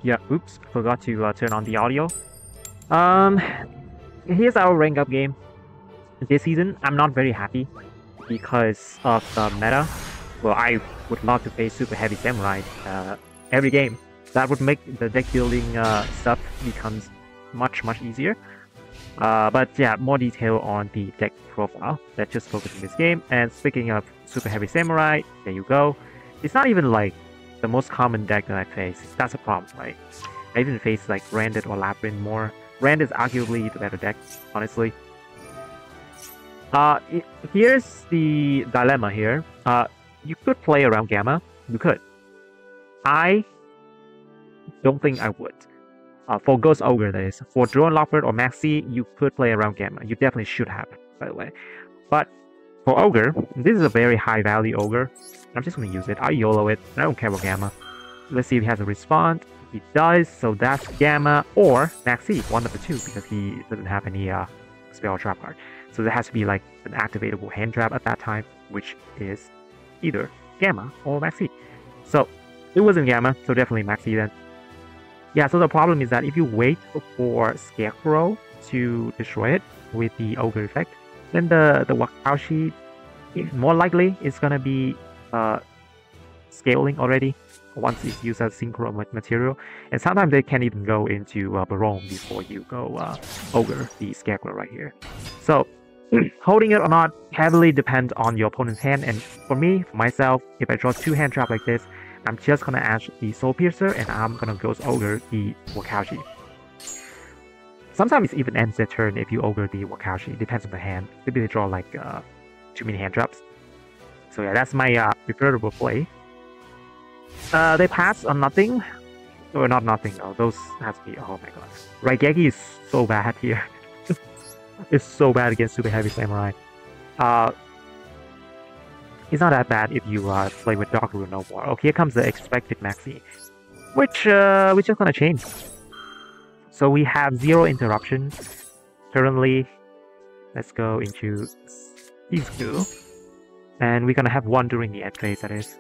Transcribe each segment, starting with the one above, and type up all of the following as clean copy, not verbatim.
Yeah, oops, forgot to turn on the audio. Here's our rank up game. This season, I'm not very happy because of the meta. Well, I would love to face Super Heavy Samurai every game. That would make the deck building stuff becomes much easier. But yeah, more detail on the deck profile. Let's just focus on this game. And speaking of Super Heavy Samurai, there you go. It's not even like the most common deck that I face. That's a problem, right? I even face like Branded or Labyrinth more. Brand is arguably the better deck, honestly. Here's the dilemma here. You could play around Gamma. You could. I don't think I would. For Ghost Ogre, that is. For Drone Lockbird or Maxi, you could play around Gamma. You definitely should have, by the way. But for Ogre, this is a very high value Ogre. I'm just going to use it. I'll YOLO it. I don't care about Gamma. Let's see if he has a respond. He does, so that's Gamma or Maxi, one of the two, because he doesn't have any spell or trap card. So there has to be like an activatable hand trap at that time, which is either Gamma or Maxi. So it wasn't Gamma, so definitely Maxi then. Yeah, so the problem is that if you wait for Scarecrow to destroy it with the Ogre effect, then the Wakaushi more likely is gonna be scaling already once it's used as synchro material, and sometimes they can't even go into Barone before you go Ogre the Scarecrow right here. So holding it or not heavily depends on your opponent's hand, and for me, for myself, if I draw two hand trap like this, I'm just gonna ash the Soul Piercer and I'm gonna Ghost Ogre the Wakaushi. Sometimes it even ends their turn if you Ogre the Wakaushi, depends on the hand. Maybe they draw like too many hand traps. So yeah, that's my preferable play. They pass on nothing. Or not nothing though, those has to be, oh my god. Raigeki is so bad here. It's so bad against Super Heavy Samurai. It's not that bad if you play with Dark Rune no more. Okay, here comes the expected Maxi, which is gonna change. So we have 0 interruption currently. Let's go into these two, and we're gonna have 1 during the end phase. That is,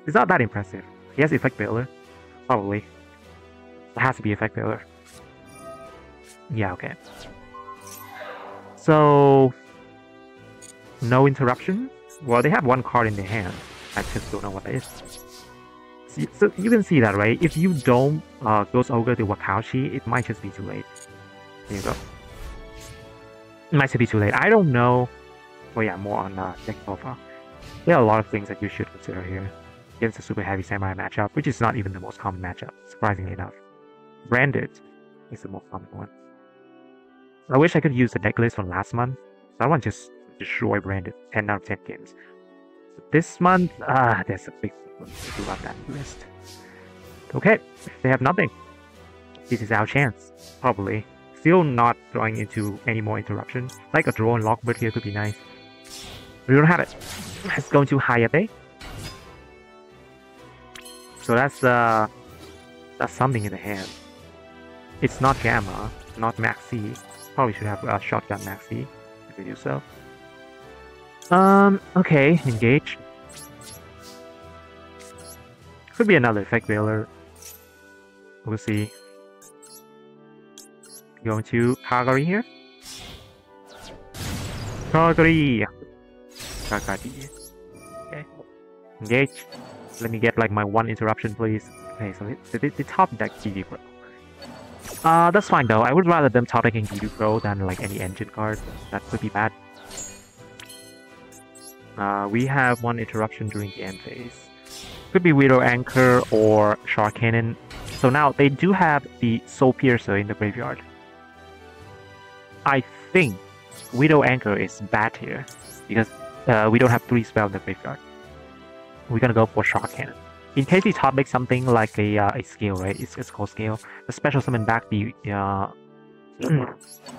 it's not that impressive. He has Effect Builder, probably. It has to be Effect Builder. Yeah, okay. So no interruption. Well, they have 1 card in their hand. I just don't know what that is. So you can see that, right? If you don't Ghost Ogre the Wakaushi, it might just be too late. There you go. It might just be too late. I don't know. Well, yeah, more on deck profile. There are a lot of things that you should consider here against the Super Heavy Samurai matchup, which is not even the most common matchup, surprisingly enough. Branded is the most common one. I wish I could use the deck list from last month. That one just destroy Branded 10 out of 10 games. This month, there's a big issue about that list. Okay, they have nothing. This is our chance, probably. Still not drawing into any more interruption. Like a draw and Lockbird here could be nice. We don't have it. Let's go into Hayate. So that's something in the hand. It's not Gamma, not Maxi. Probably should have Shotgun Maxi if we do so. Okay, engage. Could be another Effect Veiler. We'll see. Going to Kagari here. Kagari! Kagari. Okay. Engage. Let me get like my 1 interruption, please. Okay, so the top deck GD Pro. That's fine though. I would rather them top decking GD Pro than like any engine card. That could be bad. We have 1 interruption during the end phase. Could be Widow Anchor or Shark Cannon. So now they do have the Soul Piercer in the graveyard. I think Widow Anchor is bad here because we don't have 3 spells in the graveyard. We're gonna go for Shark Cannon. In case we top make something like a scale, right? It's called scale. The special summon back the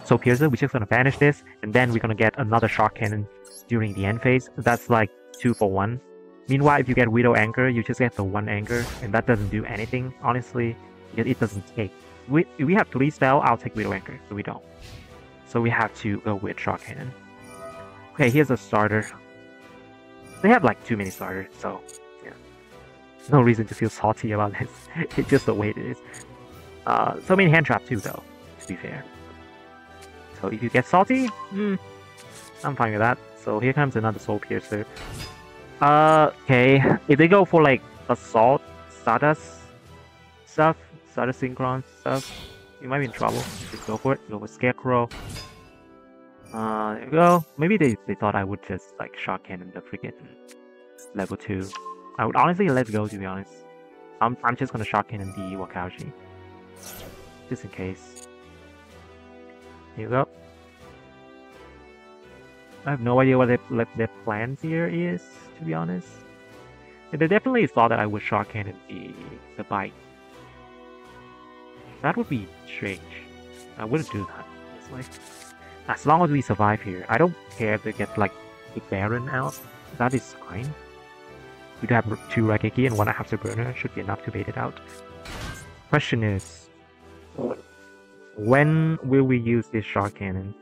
Soul Piercer. We're just gonna banish this, and then we're gonna get another Shark Cannon during the end phase. That's like 2 for 1. Meanwhile, if you get Widow Anchor, you just get the 1 Anchor, and that doesn't do anything, honestly, because it doesn't take. If we have 3 spell, I'll take Widow Anchor, so we don't. So we have to go with Shark Cannon. Okay, here's a starter. They have like too many starters, so yeah. No reason to feel salty about this. It's just the way it is. So many hand trap too, though, to be fair. So if you get salty, I'm fine with that. So here comes another Soul Piercer. Okay. If they go for like assault, Stardust stuff, Stardust Synchron stuff, you might be in trouble. Just go for it. Go with Scarecrow. There you go. Maybe they thought I would just like shock cannon the freaking level 2. I would honestly let it go, to be honest. I'm just gonna shock cannon the Wakaushi. Just in case. Here you go. I have no idea what their plans here is, to be honest. They definitely thought that I would shock cannon the bite. That would be strange. I wouldn't do that, honestly. As long as we survive here, I don't care if they get like the Baron out. That is fine. We do have 2 Raigeki and 1 Afterburner. Should be enough to bait it out. Question is, when will we use this shock cannon?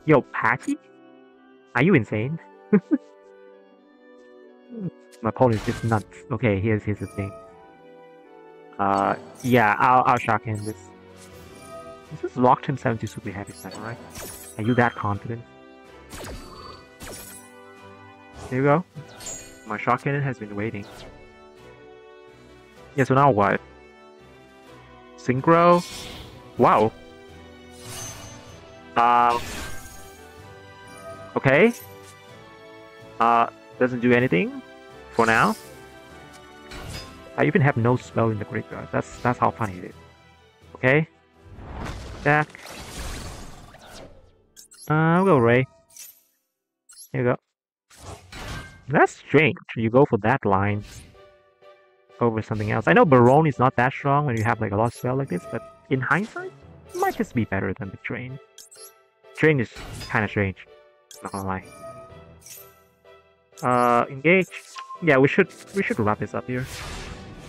Yo, Patty? Are you insane? My opponent is just nuts. Okay, here's the thing. Yeah, I'll shock cannon this. This is locked himself to super heavy samurai. Are you that confident? There you go. My shock cannon has been waiting. Yeah, so now what? Synchro? Wow. Okay. Doesn't do anything for now. I even have no spell in the graveyard. That's how funny it is. Okay. Attack. I'll go Ray. Here you go. That's strange. You go for that line over something else. I know Baron is not that strong when you have like a lot of spell like this, but in hindsight, it might just be better than the Train. Train is kind of strange. Not gonna lie. Engage. Yeah, we should wrap this up here.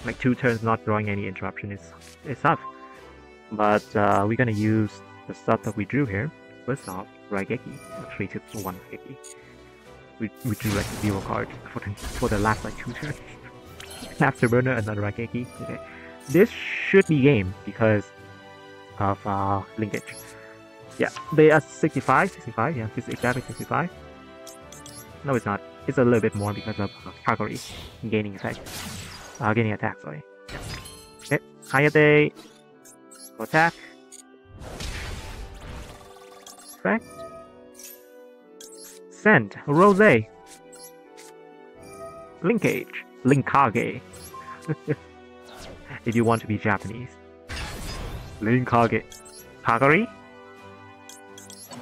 Like 2 turns not drawing any interruption is tough. But we're gonna use the stuff that we drew here. First off, Raigeki. 3 to 1 Raigeki. We drew like 0 cards for the last like 2 turns. Afterburner, another Raigeki. Okay. This should be game because of linkage. Yeah, they are 65, yeah, it's exactly 65. No, it's not. It's a little bit more because of Kagori gaining effect. Gaining attack, sorry. Yeah. Okay, Hayate. Attack. Effect. Send. Rose. Linkage. Linkage. If you want to be Japanese. Linkage. Kagori.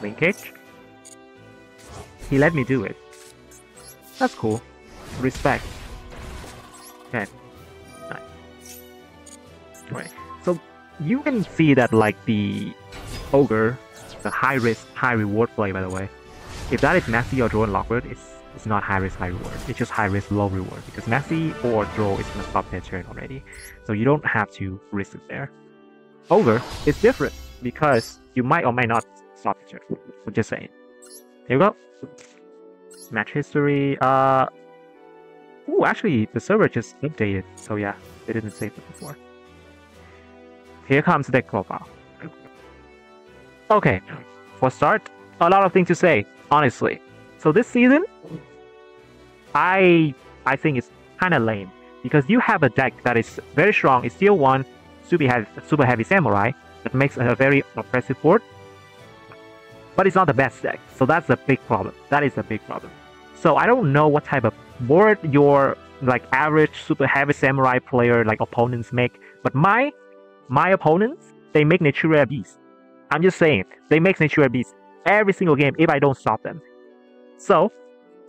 Linkage. He let me do it. That's cool. Respect. Okay. Nice. Right. So you can see that like the Ogre, the high risk, high reward play, by the way. If that is Messi or Draw and Lockwood, it's not high risk, high reward. It's just high risk, low reward. Because Messi or Draw is gonna stop their turn already. So you don't have to risk it there. Ogre is different because you might or might not stop the turn. I'm just saying. Here we go. Match history. Ooh, actually, the server just updated. So yeah, they didn't save it before. Here comes the deck profile. Okay, for start, a lot of things to say, honestly. So this season, I think it's kind of lame because you have a deck that is very strong. It's still one super heavy samurai that makes a very oppressive board, but it's not the best deck. So that's a big problem. That is a big problem. So I don't know what type of board your like average super heavy samurai player like opponents make, but my opponents, they make Natura Beast. I'm just saying, they make Natura Beast every single game if I don't stop them. So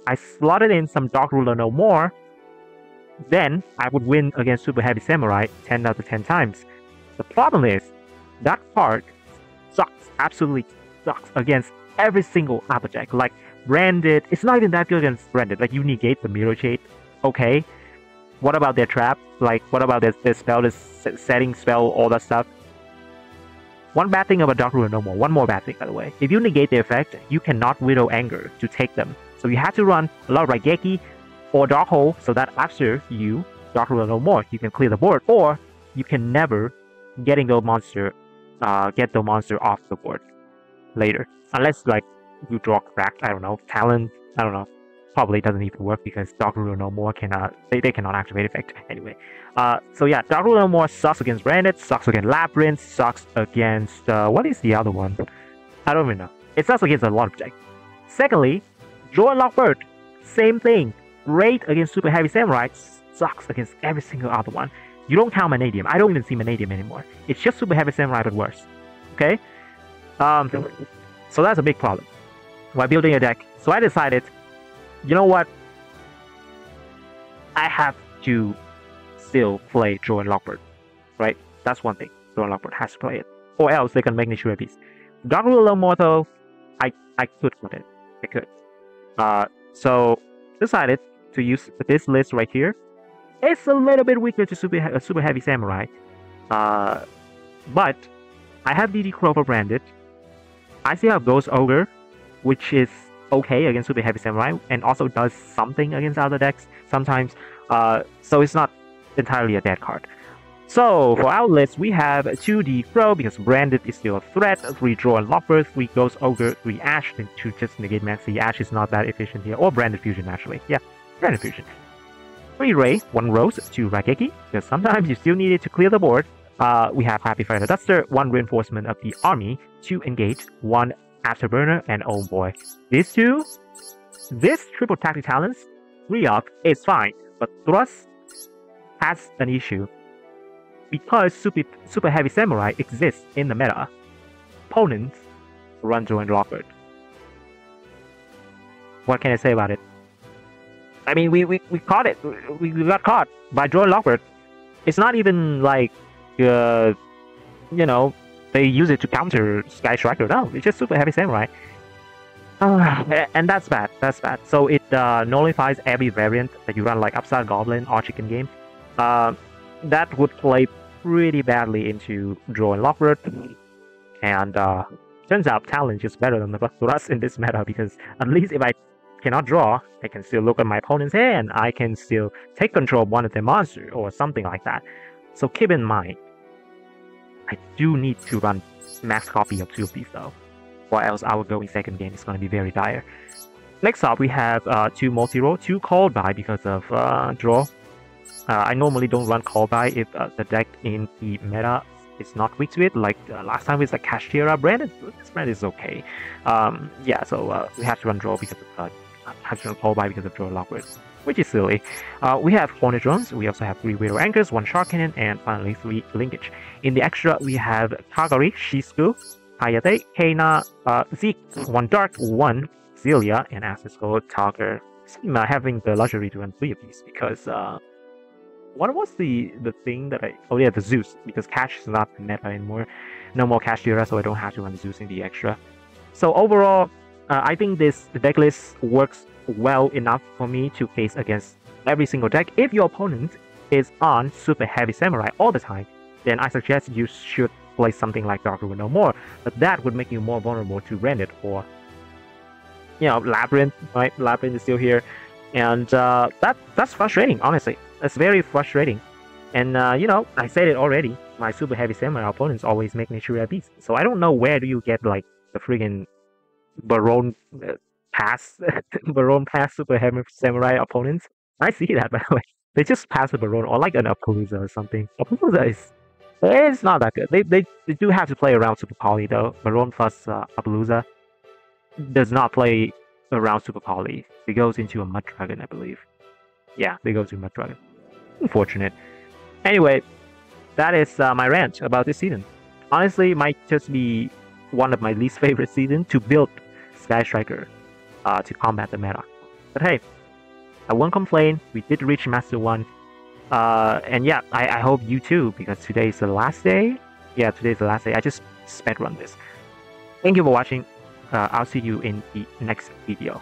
I slotted in some Dark Ruler no more, then I would win against super heavy samurai 10 out of 10 times. The problem is that card sucks, absolutely sucks against every single Applejack. Like Branded, it's not even that good against Branded. Like you negate the Mirror Shade, okay. What about their trap? Like what about their spell, this setting spell, all that stuff? One bad thing about Dark Ruler no more. One more bad thing, by the way. If you negate the effect, you cannot Widow Anger to take them. So you have to run a lot of Raigeki or Dark Hole so that after you Dark Ruler no more, you can clear the board, or you can never get the monster off the board later. Unless like you draw cracked, I don't know, Talon, I don't know. probably doesn't even work because Dark Ruler No More cannot, they cannot activate effect anyway. So yeah, Dark Ruler No More sucks against Branded, sucks against Labyrinth, sucks against, what is the other one? I don't even know. It sucks against a lot of decks. Secondly, Duel Lockbird, same thing. Great against Super Heavy Samurai, sucks against every single other one. You don't count Vanadium. I don't even see Vanadium anymore. It's just Super Heavy Samurai but worse. Okay? So that's a big problem while building a deck. So I decided, you know what? I have to still play Duel Lockbird. Right? That's one thing. Duel Lockbird has to play it. Or else they can make Nature Beast. Dark Ruler No More though, I could with it. I could. So decided to use this list right here. It's a little bit weaker to Super Heavy Samurai. But I have DD Crow branded. I still have Ghost Ogre, which is okay against Super Heavy Samurai and also does something against other decks sometimes. So it's not entirely a dead card. So for our list, we have 2D Crow because Branded is still a threat, 3 Draw and Lockbird, 3 Ghost Ogre, 3 Ash, then 2 just negate Max. The Ash is not that efficient here, or Branded Fusion actually. Yeah, Branded Fusion. 3 Ray, 1 Rose, 2 Raigeki, because sometimes you still need it to clear the board. We have Happy Fire the Duster, 1 Reinforcement of the Army, 2 Engage, 1 Afterburner, and oh boy. This triple tactic talents, 3 up is fine, but Thrust has an issue. Because Super Heavy Samurai exists in the meta, opponents run Duel Lockbird. What can I say about it? I mean, we caught it. We got caught by Duel Lockbird. It's not even like, you know, they use it to counter Sky Striker. No, it's just Super Heavy Samurai. And that's bad. That's bad. So it nullifies every variant that you run, like Upside Goblin or Chicken Game. That would play pretty badly into Draw and Lockbird. And turns out Talent is better than the Thrust in this meta because at least if I cannot draw, I can still look at my opponent's hand. I can still take control of one of their monsters or something like that. So keep in mind, I do need to run max copy of 2 of these though, or else our going second game is going to be very dire. Next up, we have 2 multi-roll, 2 called by because of draw. I normally don't run call by if the deck in the meta is not weak to it. Like last time with the Kashtira brand, this brand is okay. Yeah, so we have to run draw because of have to run call by because of draw Lockbird, which is silly. We have Hornet Drones. We also have 3 Widow Anchors, 1 Shark Cannon, and finally 3 Linkage. In the extra, we have Kagari, Shisku, Hayate, Heina, Zeke, 1 Dark, 1 Celia, and Asisco Talker. I'm having the luxury to run 3 of these because what was the thing that oh yeah, the Zeus, because Cash is not meta anymore. No more Cash Tira, so I don't have to run Zeus in the extra. So overall, I think this deck list works well enough for me to face against every single deck. If your opponent is on Super Heavy Samurai all the time, then I suggest you should play something like Dark Ruler No More, but that would make you more vulnerable to Branded or, you know, Labyrinth, right? Labyrinth is still here, and that's frustrating, honestly. That's very frustrating. And, you know, I said it already, my Super Heavy Samurai opponents always make Nature Beast. So I don't know where do you get, like, the friggin' Baron pass, Baron pass Super Heavy Samurai opponents. I see that, by the way. They just pass the Baron, or like an Appaloosa or something. Appaloosa is... It's not that good. They do have to play around Super Poly, though. Baron plus Appaloosa does not play around Super Poly. It goes into a Mud Dragon, I believe. Yeah, they go to Mud Dragon. Unfortunate. Anyway, that is my rant about this season. Honestly, it might just be one of my least favorite seasons to build Sky Striker to combat the meta. But hey, I won't complain. We did reach Master 1. And yeah, I hope you too, because today is the last day. Yeah, today is the last day. I just speedrun this. Thank you for watching. I'll see you in the next video.